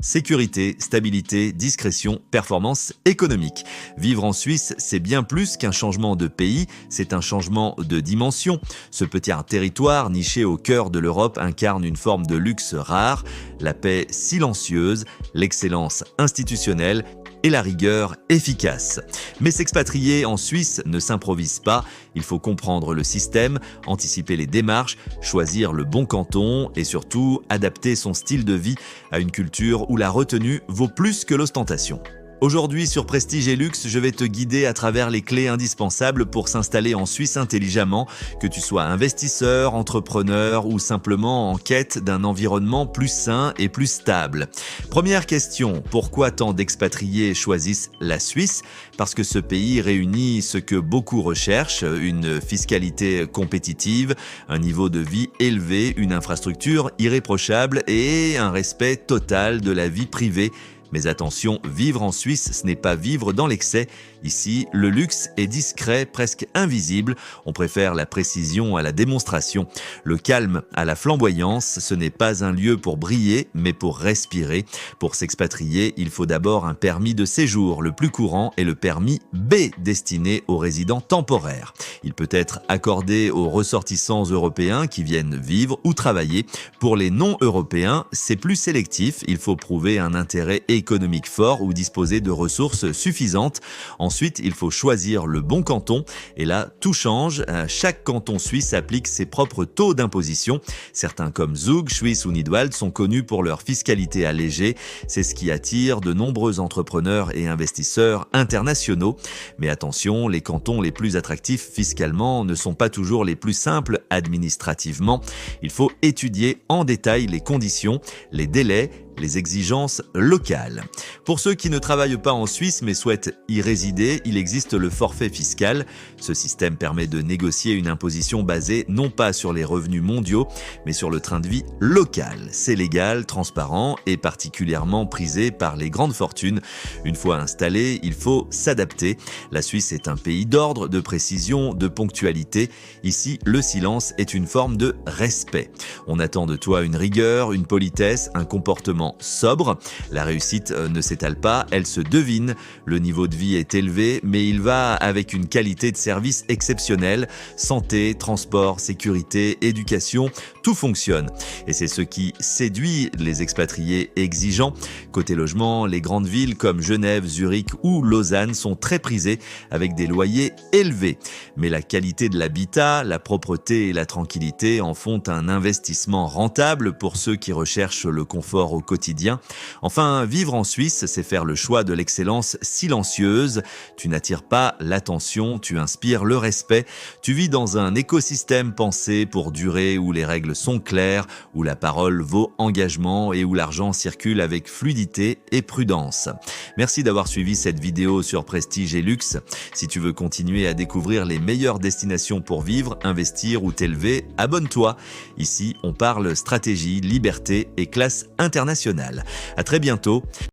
sécurité, stabilité, discrétion, performance économique. Vivre en Suisse, c'est bien plus qu'un changement de pays, c'est un changement de dimension. Ce petit territoire niché au cœur de l'Europe incarne une forme de luxe rare, la paix silencieuse, l'excellence institutionnelle et la rigueur efficace. Mais s'expatrier en Suisse ne s'improvise pas, il faut comprendre le système, anticiper les démarches, choisir le bon canton et surtout adapter son style de vie à une culture où la retenue vaut plus que l'ostentation. Aujourd'hui sur Prestige et Luxe, je vais te guider à travers les clés indispensables pour s'installer en Suisse intelligemment, que tu sois investisseur, entrepreneur ou simplement en quête d'un environnement plus sain et plus stable. Première question, pourquoi tant d'expatriés choisissent la Suisse? Parce que ce pays réunit ce que beaucoup recherchent, une fiscalité compétitive, un niveau de vie élevé, une infrastructure irréprochable et un respect total de la vie privée. Mais attention, vivre en Suisse, ce n'est pas vivre dans l'excès. Ici, le luxe est discret, presque invisible. On préfère la précision à la démonstration. Le calme à la flamboyance, ce n'est pas un lieu pour briller, mais pour respirer. Pour s'expatrier, il faut d'abord un permis de séjour. Le plus courant est le permis B, destiné aux résidents temporaires. Il peut être accordé aux ressortissants européens qui viennent vivre ou travailler. Pour les non-européens, c'est plus sélectif. Il faut prouver un intérêt économique fort ou disposer de ressources suffisantes. Ensuite, il faut choisir le bon canton et là, tout change. Chaque canton suisse applique ses propres taux d'imposition. Certains comme Zug, Schwyz ou Nidwald sont connus pour leur fiscalité allégée. C'est ce qui attire de nombreux entrepreneurs et investisseurs internationaux. Mais attention, les cantons les plus attractifs fiscalement ne sont pas toujours les plus simples administrativement. Il faut étudier en détail les conditions, les délais, les exigences locales. Pour ceux qui ne travaillent pas en Suisse mais souhaitent y résider, il existe le forfait fiscal. Ce système permet de négocier une imposition basée non pas sur les revenus mondiaux, mais sur le train de vie local. C'est légal, transparent et particulièrement prisé par les grandes fortunes. Une fois installé, il faut s'adapter. La Suisse est un pays d'ordre, de précision, de ponctualité. Ici, le silence est une forme de respect. On attend de toi une rigueur, une politesse, un comportement sobre. La réussite ne s'étale pas, elle se devine. Le niveau de vie est élevé, mais il va avec une qualité de service exceptionnelle. Santé, transport, sécurité, éducation, tout fonctionne. Et c'est ce qui séduit les expatriés exigeants. Côté logement, les grandes villes comme Genève, Zurich ou Lausanne sont très prisées avec des loyers élevés. Mais la qualité de l'habitat, la propreté et la tranquillité en font un investissement rentable pour ceux qui recherchent le confort au quotidien. Enfin, vivre en Suisse, c'est faire le choix de l'excellence silencieuse. Tu n'attires pas l'attention, tu inspires le respect. Tu vis dans un écosystème pensé pour durer où les règles sont claires, où la parole vaut engagement et où l'argent circule avec fluidité et prudence. Merci d'avoir suivi cette vidéo sur Prestige et Luxe. Si tu veux continuer à découvrir les meilleures destinations pour vivre, investir ou t'élever, abonne-toi. Ici, on parle stratégie, liberté et classe internationale. À très bientôt.